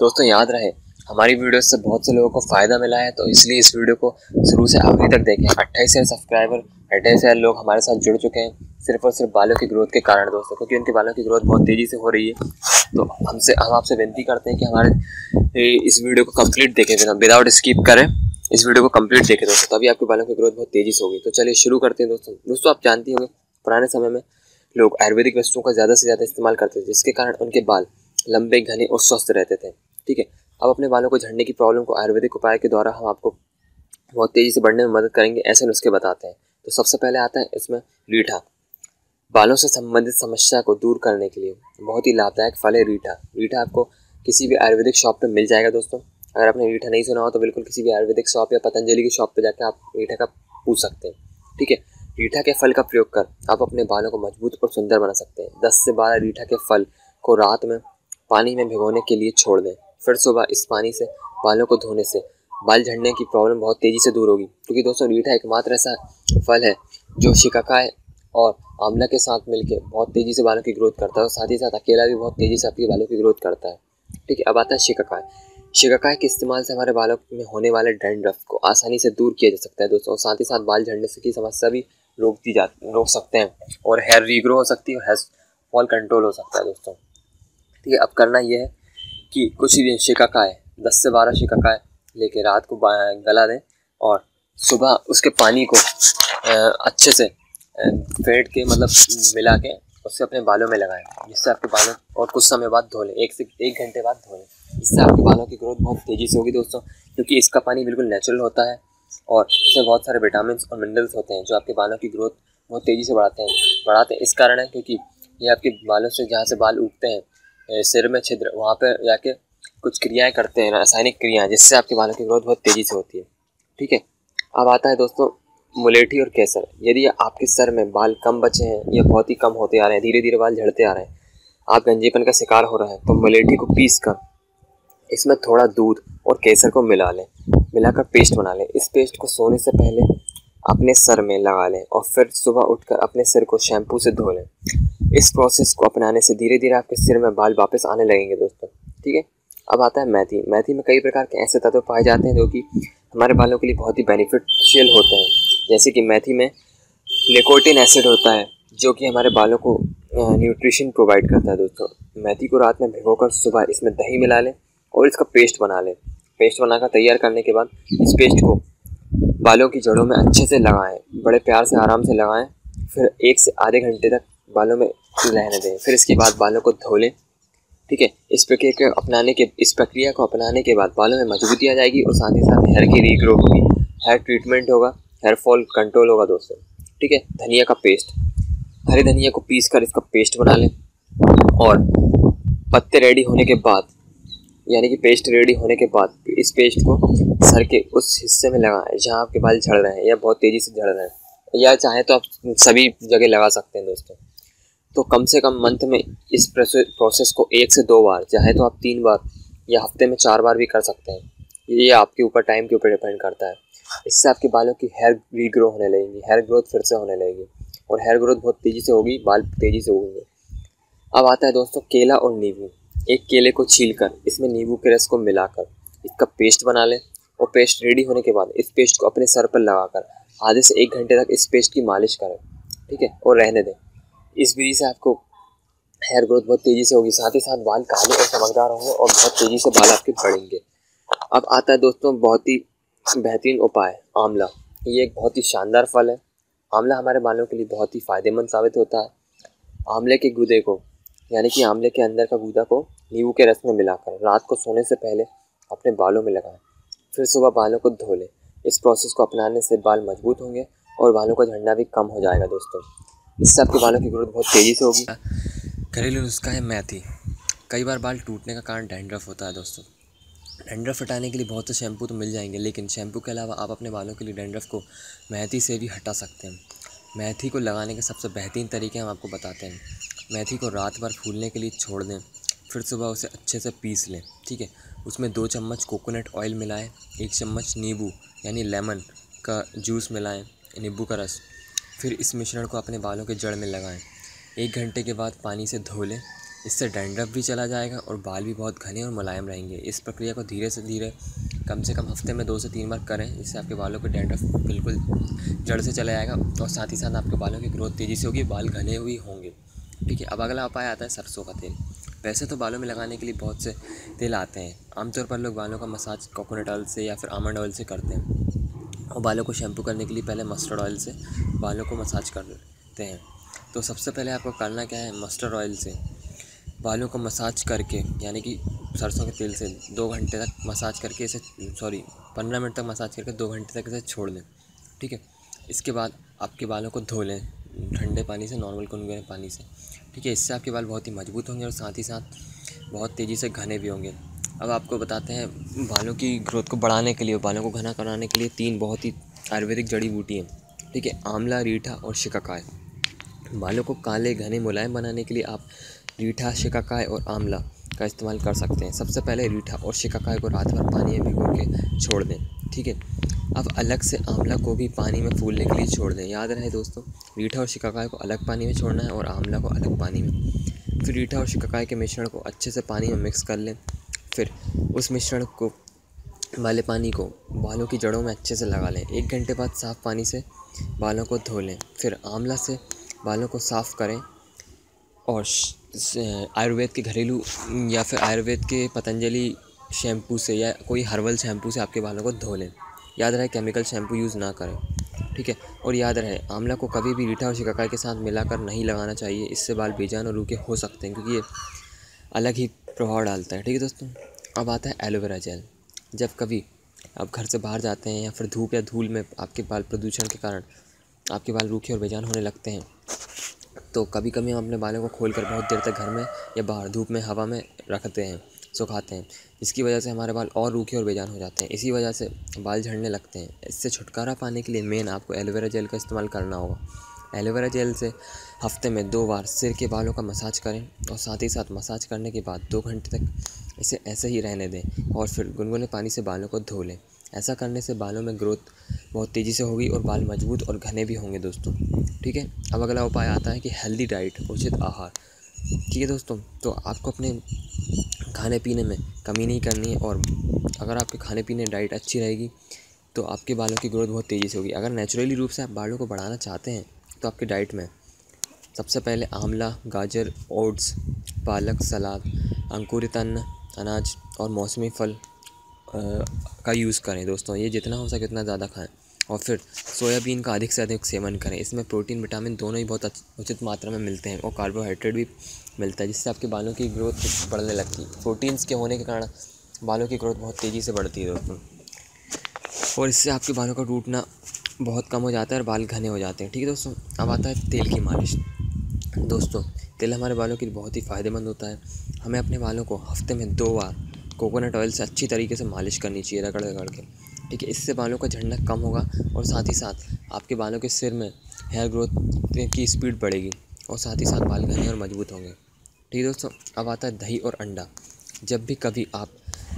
दोस्तों याद रहे हमारी वीडियो से बहुत से लोगों को फ़ायदा मिला है, तो इसलिए इस वीडियो को शुरू से आखिरी तक देखें। 28,000 सब्सक्राइबर, 28,000 लोग हमारे साथ जुड़ चुके हैं सिर्फ और सिर्फ बालों की ग्रोथ के कारण दोस्तों, क्योंकि उनके बालों की ग्रोथ बहुत तेज़ी से हो रही है। तो हम आपसे विनती करते हैं कि हमारे इस वीडियो को कंप्लीट देखें, विदाउट स्किप करें। इस वीडियो को कंप्लीट देखें दोस्तों, तभी आपके बालों की ग्रोथ बहुत तेज़ी से होगी। तो चलिए शुरू करते हैं दोस्तों। आप जानते होंगे पुराने समय में लोग आयुर्वेदिक वस्तुओं का ज़्यादा से ज़्यादा इस्तेमाल करते थे, जिसके कारण उनके बाल लंबे, घने और स्वस्थ रहते थे। ठीक है, अब अपने बालों को झड़ने की प्रॉब्लम को आयुर्वेदिक उपाय के द्वारा हम आपको बहुत तेज़ी से बढ़ने में मदद करेंगे, ऐसे नुस्खे बताते हैं। तो सबसे पहले आता है इसमें रीठा। बालों से संबंधित समस्या को दूर करने के लिए बहुत ही लाभदायक फल है रीठा। रीठा आपको किसी भी आयुर्वेदिक शॉप पे मिल जाएगा दोस्तों। अगर आपने रीठा नहीं सुना हो तो बिल्कुल किसी भी आयुर्वेदिक शॉप या पतंजलि की शॉप पे जाकर आप रीठा का पूछ सकते हैं। ठीक है, रीठा के फल का प्रयोग कर आप अपने बालों को मजबूत और सुंदर बना सकते हैं। 10 से 12 रीठा के फल को रात में पानी में भिगोने के लिए छोड़ दें, फिर सुबह इस पानी से बालों को धोने से बाल झड़ने की प्रॉब्लम बहुत तेज़ी से दूर होगी। क्योंकि दोस्तों रीठा एकमात्र ऐसा फल है जो शिकाकाय और आंवला के साथ मिलकर बहुत तेज़ी से बालों की ग्रोथ करता है, और साथ ही साथ अकेला भी बहुत तेज़ी से आपके बालों की ग्रोथ करता है। ठीक है, अब आता है शिकाकाय। शिकाकाय के इस्तेमाल से हमारे बालों में होने वाले डैंड्रफ को आसानी से दूर किया जा सकता है दोस्तों, और साथ ही साथ बाल झड़ने की समस्या भी रोक सकते हैं, और हेयर रीग्रो हो सकती है और हेयर फॉल कंट्रोल हो सकता है दोस्तों। ठीक है, अब करना यह है कि कुछ ही शिकाकाय 10 से 12 शिकाकाय लेके रात को गला दें, और सुबह उसके पानी को अच्छे से फेंट के मिला के उससे अपने बालों में लगाएं, जिससे आपके बालों, और कुछ समय बाद धो लें, 1 से 1 घंटे बाद धो लें। इससे आपके बालों की ग्रोथ बहुत तेज़ी से होगी दोस्तों, क्योंकि इसका पानी बिल्कुल नेचुरल होता है और इसमें बहुत सारे विटामिन और मिनरल्स होते हैं जो आपके बालों की ग्रोथ बहुत तेज़ी से बढ़ाते हैं। इस कारण है क्योंकि ये आपके बालों से, जहाँ से बाल उगते हैं सिर में छिद्र, वहाँ पर जाके कुछ क्रियाएँ करते हैं, रासायनिक क्रियाएँ, जिससे आपके बालों की ग्रोथ बहुत तेज़ी से होती है। ठीक है, अब आता है दोस्तों मुलेठी और केसर। यदि आपके सर में बाल कम बचे हैं या बहुत ही कम होते आ रहे हैं, धीरे धीरे बाल झड़ते आ रहे हैं, आप गंजेपन का शिकार हो रहे हैं, तो मुलेठी को पीस कर इसमें थोड़ा दूध और केसर को मिलाकर पेस्ट बना लें। इस पेस्ट को सोने से पहले अपने सर में लगा लें और फिर सुबह उठकर अपने सिर को शैम्पू से धो लें। इस प्रोसेस को अपनाने से धीरे धीरे आपके सिर में बाल वापस आने लगेंगे दोस्तों। ठीक है, अब आता है मेथी। मेथी में कई प्रकार के ऐसे तत्व पाए जाते हैं जो कि हमारे बालों के लिए बहुत ही बेनिफिशियल होते हैं। जैसे कि मेथी में निकोटिन एसिड होता है जो कि हमारे बालों को न्यूट्रिशन प्रोवाइड करता है दोस्तों। मेथी को रात में भिगोकर सुबह इसमें दही मिला लें और इसका पेस्ट बना लें। पेस्ट बनाकर तैयार करने के बाद इस पेस्ट को बालों की जड़ों में अच्छे से लगाएं, बड़े प्यार से आराम से लगाएं, फिर 1 से आधे घंटे तक बालों में रहने दें, फिर इसके बाद बालों को धो लें। ठीक है, इस प्रक्रिया को अपनाने के बाद बालों में मजबूती आ जाएगी और साथ ही साथ हेयर की रीग्रो होगी, हेयर ट्रीटमेंट होगा, हेयर फॉल कंट्रोल होगा दोस्तों। ठीक है, धनिया का पेस्ट। हरे धनिया को पीस कर इसका पेस्ट बना लें, और पत्ते रेडी होने के बाद, यानी कि पेस्ट रेडी होने के बाद इस पेस्ट को सर के उस हिस्से में लगाएं जहाँ आपके बाल झड़ रहे हैं या बहुत तेज़ी से झड़ रहे हैं, या चाहे तो आप सभी जगह लगा सकते हैं दोस्तों। तो कम से कम मंथ में इस प्रोसेस को 1 से 2 बार, चाहे तो आप 3 बार या हफ्ते में 4 बार भी कर सकते हैं। ये आपके ऊपर, टाइम के ऊपर डिपेंड करता है। इससे आपके बालों की हेयर रीग्रो होने लगेगी, हेयर ग्रोथ फिर से होने लगेगी, और हेयर ग्रोथ बहुत तेज़ी से होगी, बाल तेज़ी से उगेंगे। अब आता है दोस्तों केला और नींबू। एक केले को छीलकर इसमें नींबू के रस को मिलाकर इसका पेस्ट बना लें, और पेस्ट रेडी होने के बाद इस पेस्ट को अपने सर पर लगाकर आधे से 1 घंटे तक इस पेस्ट की मालिश करें। ठीक है, और रहने दें। इस विधि से आपको हेयर ग्रोथ बहुत तेज़ी से होगी, साथ ही साथ बाल काले और चमकदार होंगे और बहुत तेज़ी से बाल आपके बढ़ेंगे। अब आता है दोस्तों बहुत ही बेहतरीन उपाय, आंवला। ये एक बहुत ही शानदार फल है। आंवला हमारे बालों के लिए बहुत ही फ़ायदेमंद साबित होता है। आंवले के गूदे को, यानी कि आंवले के अंदर का गूदा को नींबू के रस में मिलाकर रात को सोने से पहले अपने बालों में लगाएं, फिर सुबह बालों को धो लें। इस प्रोसेस को अपनाने से बाल मजबूत होंगे और बालों का झड़ना भी कम हो जाएगा दोस्तों। इससे आपके बालों की ग्रोथ बहुत तेज़ी से होगी। घरेलू नुस्खा है मेथी। कई बार बाल टूटने का कारण डैंड्रफ होता है दोस्तों। डैंड्रफ हटाने के लिए बहुत से शैम्पू तो मिल जाएंगे, लेकिन शैम्पू के अलावा आप अपने बालों के लिए डैंड्रफ को मेथी से भी हटा सकते हैं। मेथी को लगाने के सबसे बेहतरीन तरीके हम आपको बताते हैं। मेथी को रात भर फूलने के लिए छोड़ दें, फिर सुबह उसे अच्छे से पीस लें। ठीक है, उसमें 2 चम्मच कोकोनट ऑयल मिलाएं, 1 चम्मच नींबू यानी लेमन का जूस मिलाएं, नींबू का रस। फिर इस मिश्रण को अपने बालों के जड़ में लगाएं। 1 घंटे के बाद पानी से धो लें, इससे डैंड्रफ भी चला जाएगा और बाल भी बहुत घने और मुलायम रहेंगे। इस प्रक्रिया को धीरे से धीरे कम से कम हफ्ते में 2 से 3 बार करें, जिससे आपके बालों को डैंड्रफ बिल्कुल जड़ से चला जाएगा और साथ ही साथ आपके बालों की ग्रोथ तेज़ी से होगी, बाल घने हुए होंगे। ठीक है, अब अगला उपाय आता है सरसों का तेल। वैसे तो बालों में लगाने के लिए बहुत से तेल आते हैं। आमतौर पर लोग बालों का मसाज कोकोनट ऑयल से या फिर आमंड ऑयल से करते हैं और बालों को शैम्पू करने के लिए पहले मस्टर्ड ऑयल से बालों को मसाज करते हैं। तो सबसे पहले आपको करना क्या है, मस्टर्ड ऑयल से बालों को मसाज करके, यानी कि सरसों के तेल से 2 घंटे तक मसाज करके 15 मिनट तक मसाज करके 2 घंटे तक इसे छोड़ दें। ठीक है, इसके बाद आपके बालों को धो लें ठंडे पानी से, नॉर्मल गुनगुने पानी से। ठीक है, इससे आपके बाल बहुत ही मजबूत होंगे और साथ ही साथ बहुत तेज़ी से घने भी होंगे। अब आपको बताते हैं बालों की ग्रोथ को बढ़ाने के लिए, बालों को घना कराने के लिए 3 बहुत ही आयुर्वेदिक जड़ी बूटी हैं। ठीक है, आंवला, रीठा और शिकाकाय। बालों को काले, घने, मुलायम बनाने के लिए आप रीठा, शिकाकाय और आंवला का इस्तेमाल कर सकते हैं। सबसे पहले रीठा और शिकाकाय को रात भर पानी में भिगो के छोड़ दें। ठीक है, अब अलग से आंवला को भी पानी में फूलने के लिए छोड़ दें। याद रहे दोस्तों, रीठा और शिकाकाय को अलग पानी में छोड़ना है और आंवला को अलग पानी में। फिर रीठा और शिकाकाय के मिश्रण को अच्छे से पानी में मिक्स कर लें। फिर उस मिश्रण को वाले पानी को बालों की जड़ों में अच्छे से लगा लें। 1 घंटे बाद साफ़ पानी से बालों को धो लें। फिर आंवला से बालों को साफ़ करें और आयुर्वेद के घरेलू या फिर आयुर्वेद के पतंजलि शैम्पू से या कोई हर्बल शैम्पू से आपके बालों को धो लें। याद रहे केमिकल शैम्पू यूज़ ना करें। ठीक है, और याद रहे आंवला को कभी भी रीठा और शिकाकाई के साथ मिलाकर नहीं लगाना चाहिए। इससे बाल बेजान और रूखे हो सकते हैं, क्योंकि ये अलग ही प्रभाव डालता है। ठीक है दोस्तों, अब आता है एलोवेरा जेल। जब कभी आप घर से बाहर जाते हैं या फिर धूप या धूल में आपके बाल प्रदूषण के कारण आपके बाल रूखे और बेजान होने लगते हैं, तो कभी कभी हम अपने बालों को खोलकर बहुत देर तक घर में या बाहर धूप में, हवा में रखते हैं, सुखाते हैं, जिसकी वजह से हमारे बाल और रूखे और बेजान हो जाते हैं। इसी वजह से बाल झड़ने लगते हैं। इससे छुटकारा पाने के लिए मेन आपको एलोवेरा जेल का इस्तेमाल करना होगा। एलोवेरा जेल से हफ्ते में 2 बार सिर के बालों का मसाज करें और साथ ही साथ मसाज करने के बाद 2 घंटे तक इसे ऐसे ही रहने दें और फिर गुनगुने पानी से बालों को धो लें। ऐसा करने से बालों में ग्रोथ बहुत तेज़ी से होगी और बाल मजबूत और घने भी होंगे दोस्तों। ठीक है, अब अगला उपाय आता है कि हेल्दी डाइट, उचित आहार। ठीक है दोस्तों, तो आपको अपने खाने पीने में कमी नहीं करनी है और अगर आपके खाने पीने डाइट अच्छी रहेगी तो आपके बालों की ग्रोथ बहुत तेज़ी से होगी। अगर नेचुरली रूप से आप बालों को बढ़ाना चाहते हैं तो आपके डाइट में सबसे पहले आंवला, गाजर, ओट्स, पालक, सलाद, अंकुरित अन्न, अनाज और मौसमी फल का यूज़ करें दोस्तों। ये जितना हो सके उतना ज़्यादा खाएं और फिर सोयाबीन का अधिक से अधिक सेवन करें। इसमें प्रोटीन, विटामिन दोनों ही बहुत उचित मात्रा में मिलते हैं और कार्बोहाइड्रेट भी मिलता है, जिससे आपके बालों की ग्रोथ बढ़ने लगती है। प्रोटीन्स के होने के कारण बालों की ग्रोथ बहुत तेज़ी से बढ़ती है दोस्तों, और इससे आपके बालों का टूटना बहुत कम हो जाता है और बाल घने हो जाते हैं। ठीक है दोस्तों, अब आता है तेल की मालिश। दोस्तों, तेल हमारे बालों के लिए बहुत ही फ़ायदेमंद होता है। हमें अपने बालों को हफ्ते में 2 बार कोकोनट ऑयल से अच्छी तरीके से मालिश करनी चाहिए, रगड़ रगड़ के। ठीक है, इससे बालों का झड़ना कम होगा और साथ ही साथ आपके बालों के सिर में हेयर ग्रोथ की स्पीड बढ़ेगी और साथ ही साथ बाल घने और मजबूत होंगे। ठीक है दोस्तों, अब आता है दही और अंडा। जब भी कभी आप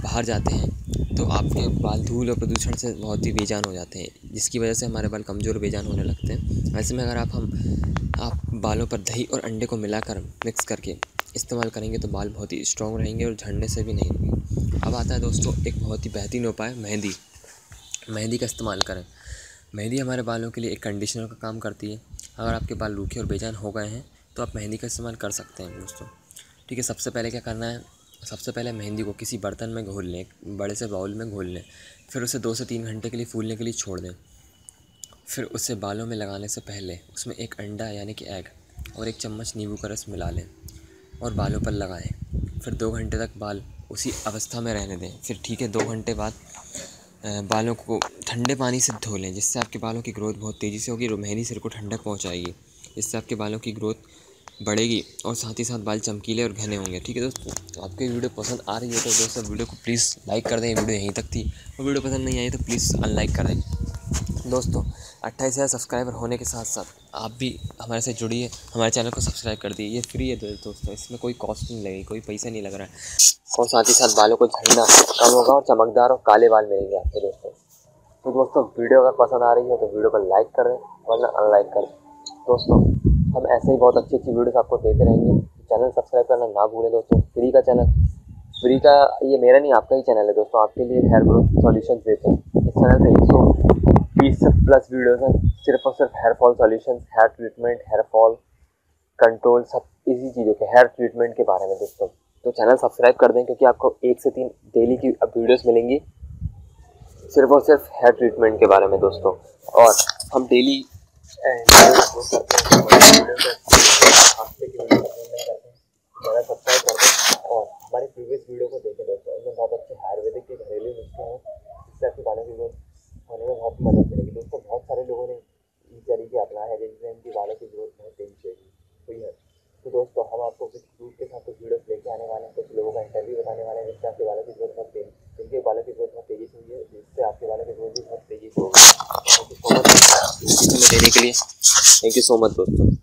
बाहर जाते हैं तो आपके बाल धूल और प्रदूषण से बहुत ही बेजान हो जाते हैं, जिसकी वजह से हमारे बाल कमज़ोर बेजान होने लगते हैं। ऐसे में अगर आप बालों पर दही और अंडे को मिलाकर मिक्स करके इस्तेमाल करेंगे तो बाल बहुत ही स्ट्रॉन्ग रहेंगे और झड़ने से भी नहीं होंगे। अब आता है दोस्तों एक बहुत ही बेहतरीन उपाय, मेहंदी। मेहंदी का इस्तेमाल करें। मेहंदी हमारे बालों के लिए एक कंडीशनर का काम करती है। अगर आपके बाल रूखे और बेजान हो गए हैं तो आप मेहंदी का इस्तेमाल कर सकते हैं दोस्तों। ठीक है, सबसे पहले क्या करना है, सबसे पहले मेहंदी को किसी बर्तन में घोल लें, बड़े से बाउल में घोल लें। फिर उसे 2 से 3 घंटे के लिए फूलने के लिए छोड़ दें। फिर उसे बालों में लगाने से पहले उसमें 1 अंडा यानी कि एग और 1 चम्मच नींबू का रस मिला लें और बालों पर लगाएं। फिर 2 घंटे तक बाल उसी अवस्था में रहने दें। फिर ठीक है, 2 घंटे बाद बालों को ठंडे पानी से धो लें, जिससे आपके बालों की ग्रोथ बहुत तेज़ी से होगी और मेहंदी सिर को ठंडक पहुंचाएगी। इससे आपके बालों की ग्रोथ बढ़ेगी और साथ ही साथ बाल चमकीले और घने होंगे। ठीक है दोस्तों, आपको वीडियो पसंद आ रही है तो दोस्तों वीडियो को प्लीज़ लाइक कर दें। वीडियो यहीं तक थी और वीडियो पसंद नहीं आई तो प्लीज़ अनलाइक कर दें। दोस्तों, 28,000 सब्सक्राइबर होने के साथ साथ आप भी हमारे से जुड़िए, हमारे चैनल को सब्सक्राइब कर दीजिए। ये फ्री है दोस्तों, इसमें कोई कॉस्ट नहीं लगेगी, कोई पैसा नहीं लग रहा है और साथ ही साथ बालों को झड़ना कम होगा और चमकदार और काले बाल मिलेंगे आपके दोस्तों। तो दोस्तों, वीडियो अगर पसंद आ रही है तो वीडियो को लाइक कर दें वरना अनलाइक कर दें। दोस्तों, हम ऐसे ही बहुत अच्छी वीडियोस आपको देते रहेंगे। चैनल सब्सक्राइब करना ना भूलें दोस्तों। फ्री का चैनल, फ्री का, ये मेरा नहीं आपका ही चैनल है दोस्तों, आपके लिए हेयर ग्रोथ सॉल्यूशन देते हैं। इस चैनल पे 120 प्लस वीडियोस हैं, सिर्फ और सिर्फ hair fall solution, hair treatment, hair fall control, सब इसी चीज़ों के हेयर ट्रीटमेंट के बारे में दोस्तों। तो चैनल सब्सक्राइब कर दें, क्योंकि आपको 1 से 3 डेली की वीडियोस मिलेंगी सिर्फ और सिर्फ हेयर ट्रीटमेंट के बारे में दोस्तों। और हम डेली चैनल सब्सक्राइब कर दें और हमारी प्रीवियस वीडियो को देखें दोस्तों। इसमें बहुत अच्छे आयुर्वेदिक के घरेलू नुस्खे हैं, जिससे आपके बालों की ग्रोथ होने में बहुत मदद मिलेगी दोस्तों। बहुत सारे लोगों ने ये तरीके अपनाए हैं जिनसे उनकी बालों की ग्रोथ बहुत तेजी से हुई है। तो दोस्तों हम आपको कुछ प्रूफ के साथ कुछ वीडियोस लेके आने वाले हैं, कुछ लोगों का इंटरव्यू बताने वाले हैं जिससे आपके बालों की ग्रोथ बहुत तेजी, जिनके बालों की ग्रोथ बहुत तेजी से हुई है, जिससे आपके बालों की ग्रोथ भी बहुत तेजी से होगी। थैंक यू सो मच देने के लिए। थैंक यू सो मच दोस्तों।